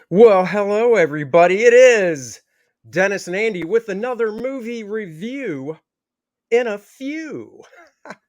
Well, hello, everybody. It is Dennis and Andy with another movie review in a few.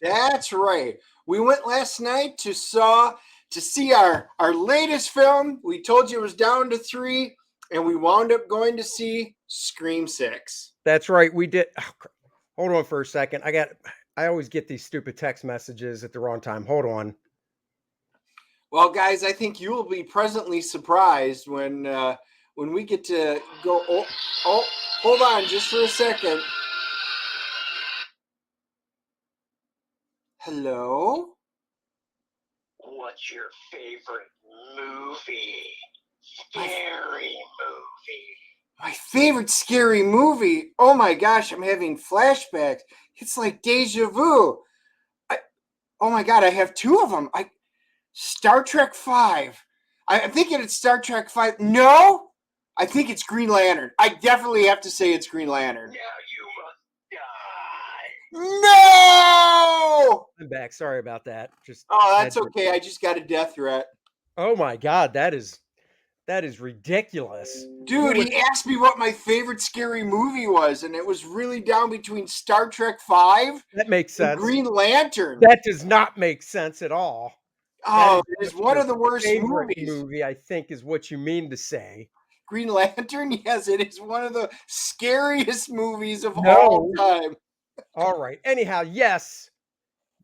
That's right. We went last night to see our latest film. We told you it was down to 3, and we wound up going to see Scream 6. That's right. We did. Hold on for a second. I always get these stupid text messages at the wrong time. Hold on. Well, guys, I think you will be pleasantly surprised when we get to go. Oh, hold on, just for a second. Hello. What's your favorite movie? Scary movie. My favorite scary movie. Oh my gosh, I'm having flashbacks. It's like deja vu. Oh my god, I have 2 of them. Star Trek 5. I'm thinking it's Star Trek 5. No, I think it's Green Lantern. I definitely have to say it's Green Lantern. Now you must die. No! I'm back. Sorry about that. That's okay. I just got a death threat. Oh my God, that is ridiculous. Dude, he asked me what my favorite scary movie was, and it was really down between Star Trek 5 That makes sense. and Green Lantern. That does not make sense at all. Oh, it is one of the worst movies. Movie, I think, is what you mean to say. Green Lantern? Yes, it is one of the scariest movies of all time. All right. Anyhow, yes,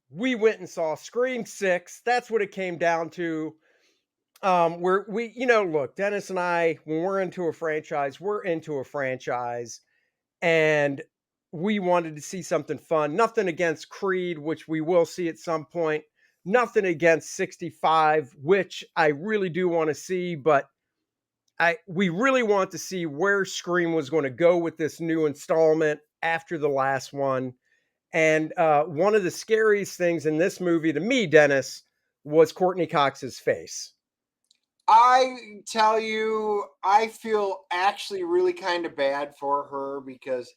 we went and saw Scream 6. That's what it came down to. Where look, Dennis and I, when we're into a franchise, and we wanted to see something fun. Nothing against Creed, which we will see at some point. Nothing against 65, which I really do want to see, but we really want to see where Scream was going to go with this new installment after the last one. And one of the scariest things in this movie to me, Dennis, was Courtney Cox's face. I tell you, I feel actually really kind of bad for her because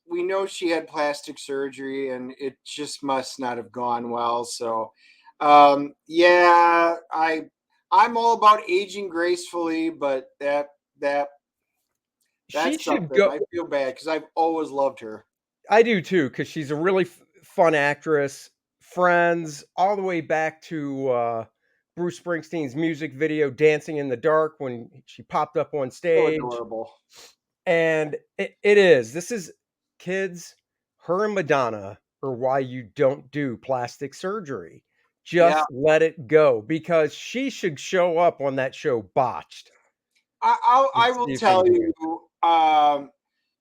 we know she had plastic surgery and it just must not have gone well. So, yeah, I'm all about aging gracefully, but that's She should something. go. I feel bad because I've always loved her. I do too, because she's a really fun actress. Friends, all the way back to Bruce Springsteen's music video "Dancing in the Dark" when she popped up on So stage. adorable. And it is. This is kids. Her and Madonna are why you don't do plastic surgery. Just let it go, because she should show up on that show Botched. I will tell you,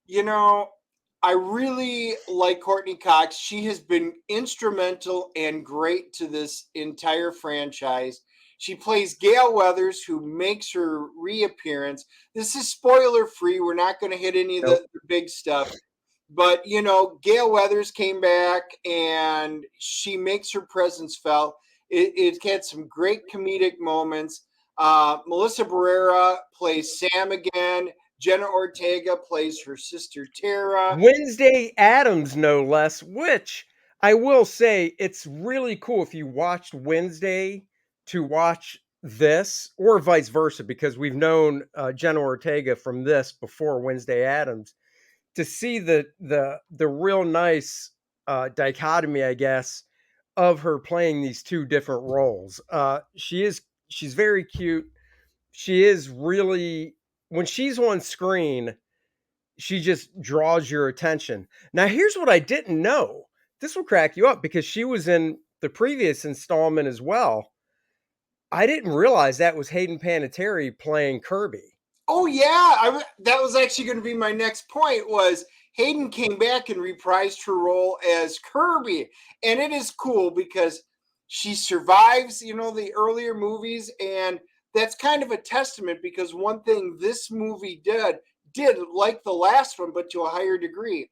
you know, I really like Courtney Cox. She has been instrumental and great to this entire franchise. She plays Gail Weathers, who makes her reappearance. This is spoiler free. We're not going to hit any of the big stuff. But, Gail Weathers came back and she makes her presence felt. It had some great comedic moments. Melissa Barrera plays Sam again. Jenna Ortega plays her sister Tara. Wednesday Addams, no less, which I will say it's really cool if you watched Wednesday to watch this, or vice versa, because we've known Jenna Ortega from this before Wednesday Addams, to see the real nice dichotomy, I guess, of her playing these two different roles. She's very cute. She is really, when she's on screen, she just draws your attention. Now, here's what I didn't know. This will crack you up, because she was in the previous installment as well. I didn't realize that was Hayden Panettiere playing Kirby. Oh yeah, that was actually going to be my next point. Was Hayden came back and reprised her role as Kirby, and it is cool because she survives, the earlier movies, and that's kind of a testament, because one thing this movie did like the last one, but to a higher degree,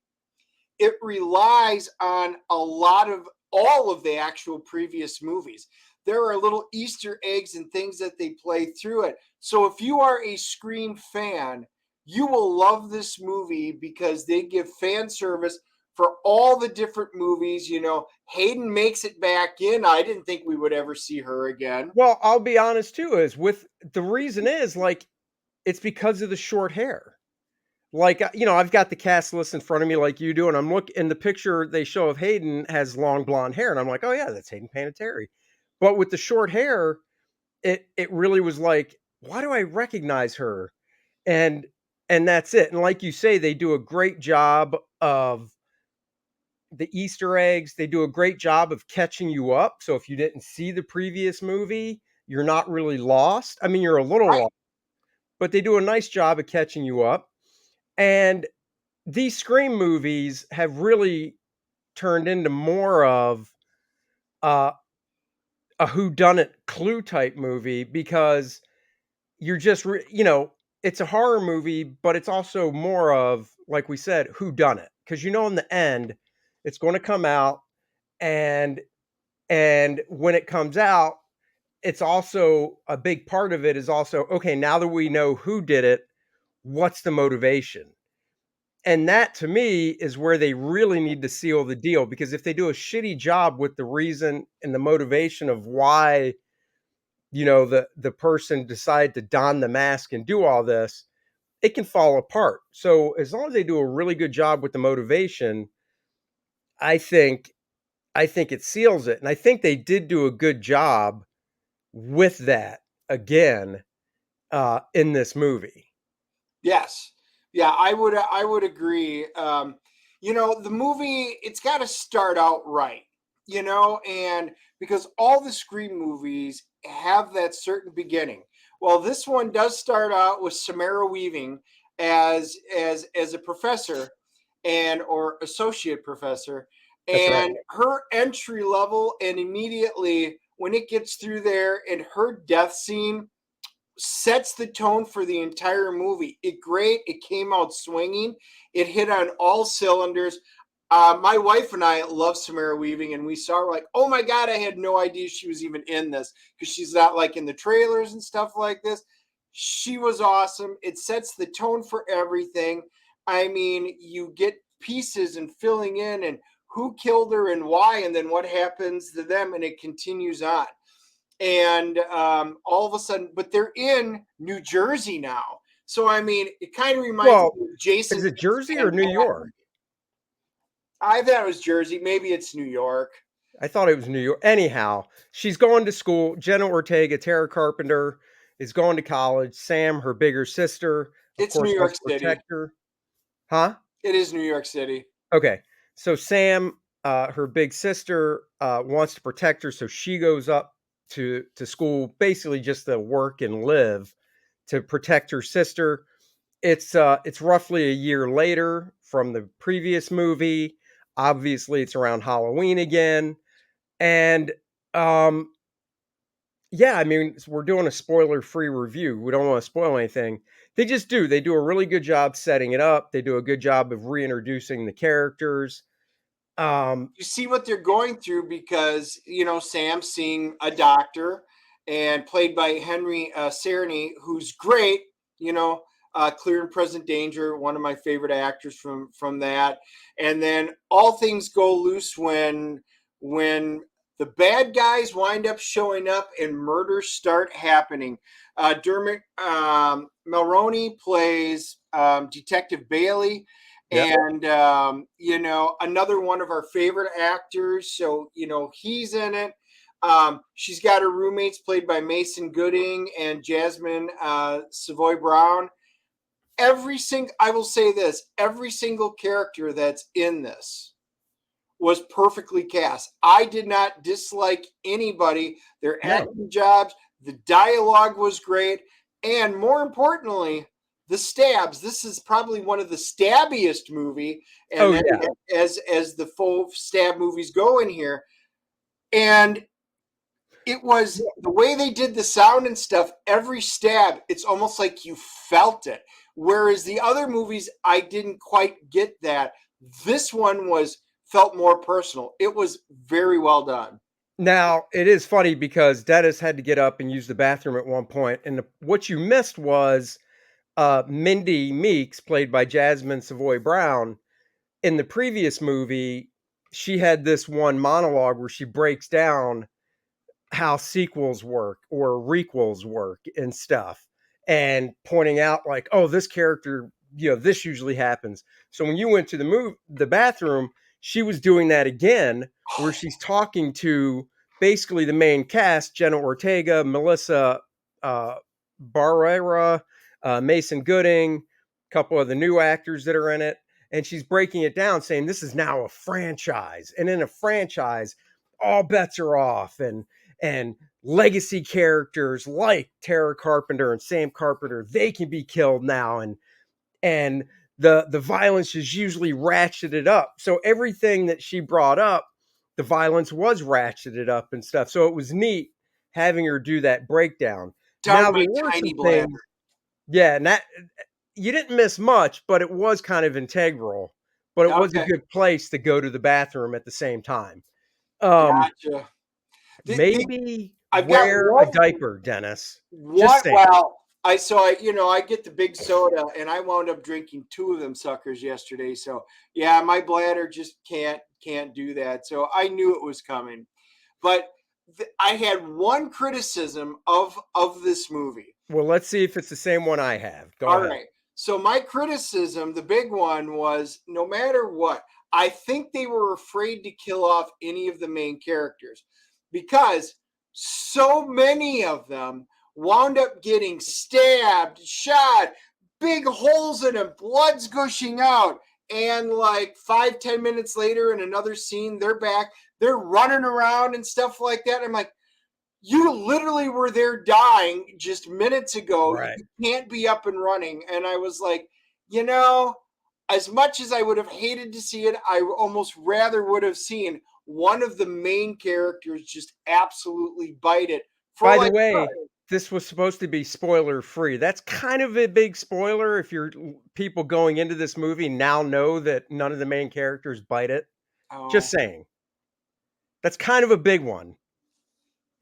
it relies on all of the actual previous movies. There are little Easter eggs and things that they play through it. So if you are a Scream fan, you will love this movie because they give fan service for all the different movies. Hayden makes it back in. I didn't think we would ever see her again. Well, I'll be honest too, is with the reason is, like, it's because of the short hair. Like, I've got the cast list in front of me like you do, and I'm looking, and the picture they show of Hayden has long blonde hair, and I'm like, oh yeah, that's Hayden Panettiere. But with the short hair, it really was like, why do I recognize her? And and that's it. And like you say, they do a great job of the Easter eggs. They do a great job of catching you up. So if you didn't see the previous movie, you're not really lost. I mean, you're a little Right. lost, but they do a nice job of catching you up. And these Scream movies have really turned into more of uh, a whodunit clue type movie because you're just, it's a horror movie, but it's also more of, like we said, whodunit. Because in the end, it's going to come out, and when it comes out, it's also a big part of it is also, okay, now that we know who did it, what's the motivation? And that to me is where they really need to seal the deal, because if they do a shitty job with the reason and the motivation of why, the person decided to don the mask and do all this, it can fall apart. So as long as they do a really good job with the motivation, I think it seals it. And I think they did do a good job with that again in this movie. Yes. Yeah, I would agree. The movie, it's got to start out right, and because all the Scream movies have that certain beginning. Well, this one does start out with Samara Weaving as a professor and or associate professor, That's right. and her entry level, and immediately when it gets through there and her death scene sets the tone for the entire movie. It came out swinging. It hit on all cylinders. My wife and I love Samara Weaving, and we saw her like, oh my God, I had no idea she was even in this because she's not like in the trailers and stuff like this. She was awesome. It sets the tone for everything. I mean, you get pieces and filling in and who killed her and why, and then what happens to them, and it continues on. And all of a sudden, but they're in New Jersey now. So I mean, it kind of reminds Well, me of Jason. is it Jersey or and New York? I thought it was Jersey. Maybe it's New York. I thought it was New York. Anyhow, she's going to school. Jenna Ortega, Tara Carpenter, is going to college. Sam, her bigger sister, of It's New course, York wants to City. protect her. Huh? It is New York City. Okay. So Sam, her big sister, wants to protect her, so she goes up to school, basically just to work and live to protect her sister. It's roughly a year later from the previous movie. Obviously, it's around Halloween again, and um, yeah, I mean, we're doing a spoiler-free review. We don't want to spoil anything. They just do. They do a really good job setting it up. They do a good job of reintroducing the characters. You see what they're going through because Sam's seeing a doctor, and played by Henry Czerny, who's great. Clear and Present Danger, one of my favorite actors from that. And then all things go loose when the bad guys wind up showing up and murders start happening. Dermot Mulroney plays Detective Bailey, Yep. and another one of our favorite actors. So he's in it. She's got her roommates played by Mason Gooding and Jasmin Savoy Brown. I will say this, every single character that's in this was perfectly cast. I did not dislike anybody. Their No. acting jobs, the dialogue was great, and more importantly, the stabs. This is probably one of the stabbiest movie, and Oh yeah. as the full stab movies go in here, and it was the way they did the sound and stuff. Every stab, it's almost like you felt it. Whereas the other movies, I didn't quite get that. This one felt more personal. It was very well done. Now, it is funny because Dennis had to get up and use the bathroom at one point, and what you missed was Mindy Meeks, played by Jasmin Savoy Brown. In the previous movie, she had this one monologue where she breaks down how sequels work or requels work and stuff. and pointing out like, oh, this character, this usually happens. So when you went to the bathroom, she was doing that again, where she's talking to basically the main cast: Jenna Ortega, Melissa Barrera, Mason Gooding, a couple of the new actors that are in it. And she's breaking it down, saying this is now a franchise. And in a franchise, all bets are off. And legacy characters like Tara Carpenter and Sam Carpenter, they can be killed now. And the violence is usually ratcheted up. So everything that she brought up, the violence was ratcheted up and stuff. So it was neat having her do that breakdown. Down Now my there were tiny some bladder. things, yeah, and that you didn't miss much, but it was kind of integral. But it was a Okay, good place to go to the bathroom at the same time. Um, gotcha. maybe I've got wear a diaper, Dennis. Just one. saying. Well, I get the big soda, and I wound up drinking 2 of them suckers yesterday. So yeah, my bladder just can't do that. So I knew it was coming, but I had one criticism of this movie. Well, let's see if it's the same one I have. Go All ahead. right. So my criticism, the big one, was no matter what, I think they were afraid to kill off any of the main characters because so many of them wound up getting stabbed, shot, big holes in them, blood's gushing out. And like 5-10 minutes later in another scene, they're back, they're running around and stuff like that. I'm like, you literally were there dying just minutes ago. Right. You can't be up and running. And I was like, as much as I would have hated to see it, I almost rather would have seen one of the main characters just absolutely bite it. By the way, this was supposed to be spoiler free. That's kind of a big spoiler if people going into this movie now know that none of the main characters bite it. Just saying. That's kind of a big one.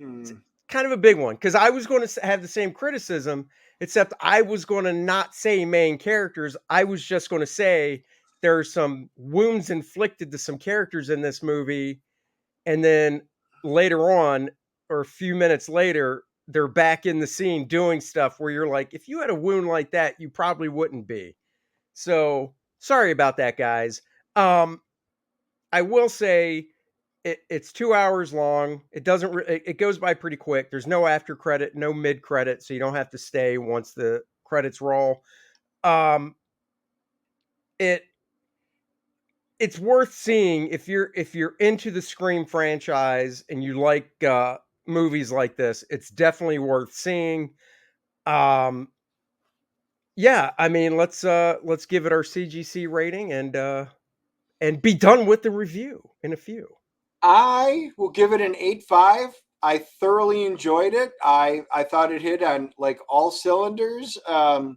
Kind of a big one, because I was going to have the same criticism, except I was going to not say main characters. I was just going to say there are some wounds inflicted to some characters in this movie, and then later on, or a few minutes later, they're back in the scene doing stuff where you're like, if you had a wound like that, you probably wouldn't be. So sorry about that, guys. I will say it's 2 hours long. It doesn't. It goes by pretty quick. There's no after credit, no mid credit, so you don't have to stay once the credits roll. It's worth seeing if you're into the Scream franchise and you like movies like this. It's definitely worth seeing. Yeah, I mean, let's give it our CGC rating and be done with the review in a few. I will give it an 8.5. I thoroughly enjoyed it. I thought it hit on like all cylinders. I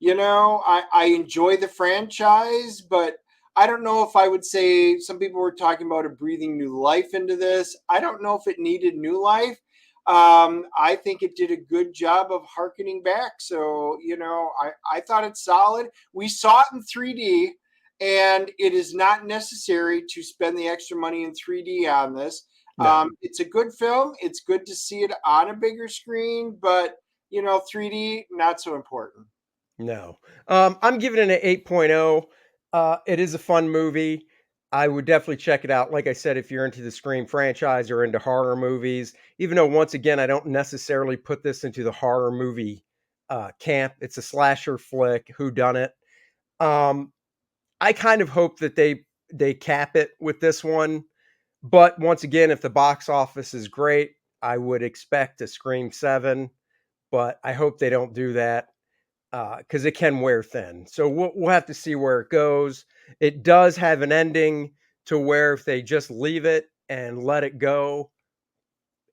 enjoy the franchise, but I don't know if I would say, some people were talking about it breathing new life into this. I don't know if it needed new life. I think it did a good job of harkening back. So, I thought it's solid. We saw it in 3D. And it is not necessary to spend the extra money in 3D on this. No. It's a good film. It's good to see it on a bigger screen, but 3D, not so important. No. I'm giving it an 8.0. It is a fun movie. I would definitely check it out. Like I said, if you're into the Scream franchise or into horror movies, even though once again, I don't necessarily put this into the horror movie camp. It's a slasher flick, whodunit. I kind of hope that they cap it with this one. But once again, if the box office is great, I would expect a Scream 7. But I hope they don't do that because it can wear thin. So we'll have to see where it goes. It does have an ending to where if they just leave it and let it go,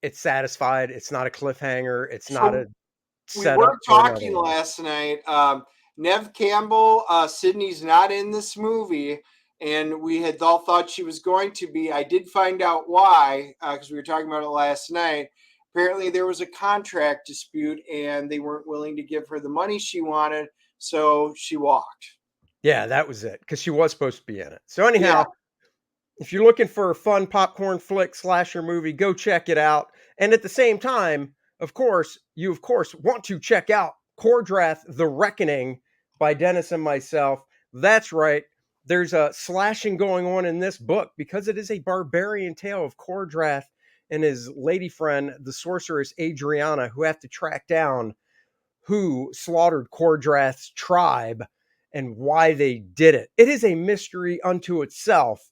it's satisfied. It's not a cliffhanger. It's not a setup. We were talking last night. Nev Campbell, Sydney's not in this movie, and we had all thought she was going to be. I did find out why, because we were talking about it last night. Apparently, there was a contract dispute, and they weren't willing to give her the money she wanted, so she walked. Yeah, that was it, because she was supposed to be in it. So anyhow, if you're looking for a fun popcorn flick slasher movie, go check it out. And at the same time, you want to check out Kordrath, The Reckoning by Dennis and myself. That's right. There's a slashing going on in this book because it is a barbarian tale of Kordrath and his lady friend, the sorceress Adriana, who have to track down who slaughtered Kordrath's tribe and why they did it. It is a mystery unto itself,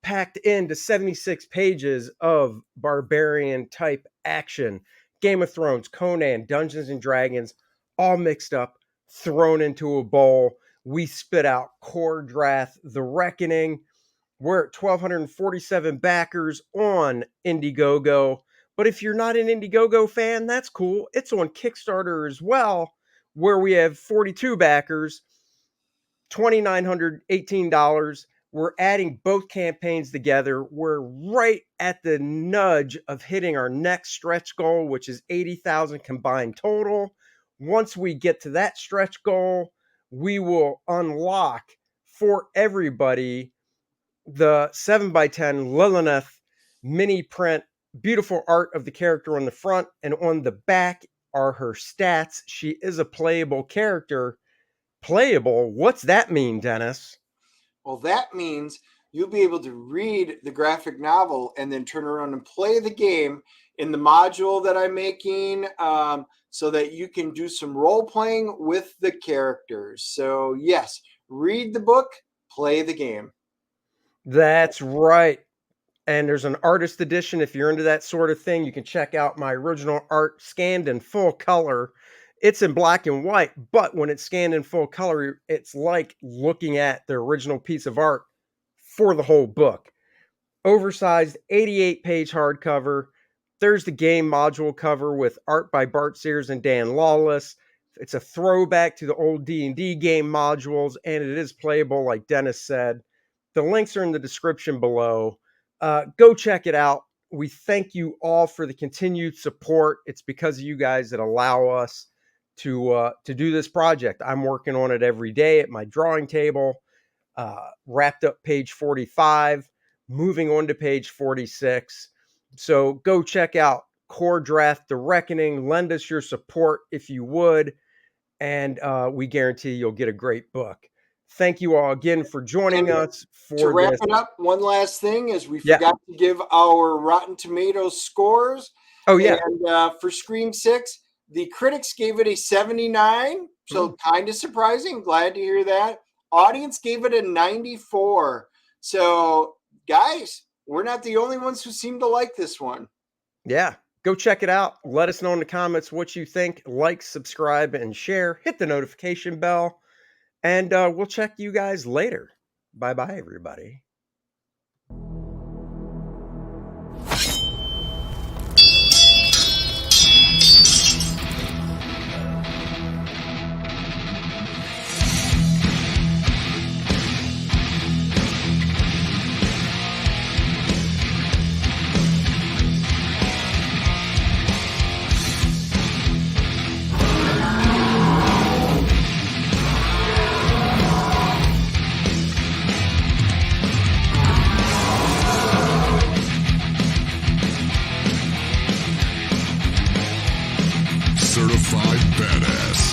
packed into 76 pages of barbarian type action. Game of Thrones, Conan, Dungeons and Dragons, all mixed up, thrown into a bowl. We spit out Kordrath, The Reckoning. We're at 1,247 backers on Indiegogo. But if you're not an Indiegogo fan, that's cool. It's on Kickstarter as well, where we have 42 backers, $2,918. We're adding both campaigns together. We're right at the nudge of hitting our next stretch goal, which is 80,000 combined total. Once we get to that stretch goal, we will unlock for everybody the 7x10 Lilith mini print. Beautiful art of the character on the front, and on the back are her stats. She is a playable character. Playable? What's that mean, Dennis? Well, that means you'll be able to read the graphic novel and then turn around and play the game in the module that I'm making, so that you can do some role playing with the characters. So yes, read the book, play the game. That's right. And there's an artist edition. If you're into that sort of thing, you can check out my original art scanned in full color. It's in black and white, but when it's scanned in full color, it's like looking at the original piece of art for the whole book. Oversized 88-page hardcover. There's the game module cover with art by Bart Sears and Dan Lawless. It's a throwback to the old D&D game modules, and it is playable, like Dennis said. The links are in the description below. Go check it out. We thank you all for the continued support. It's because of you guys that allow us to do this project. I'm working on it every day at my drawing table. Wrapped up page 45, moving on to page 46. So go check out Kordrath, The Reckoning. Lend us your support if you would, and we guarantee you'll get a great book. Thank you all again for joining us. To wrap it up, one last thing is we forgot to give our Rotten Tomatoes scores. Oh, yeah. And for Scream 6, the critics gave it a 79, so kind of surprising. Glad to hear that. Audience gave it a 94. So, guys, we're not the only ones who seem to like this one. Yeah. Go check it out. Let us know in the comments what you think. Like, subscribe, and share. Hit the notification bell. And we'll check you guys later. Bye-bye, everybody. Certified Badass.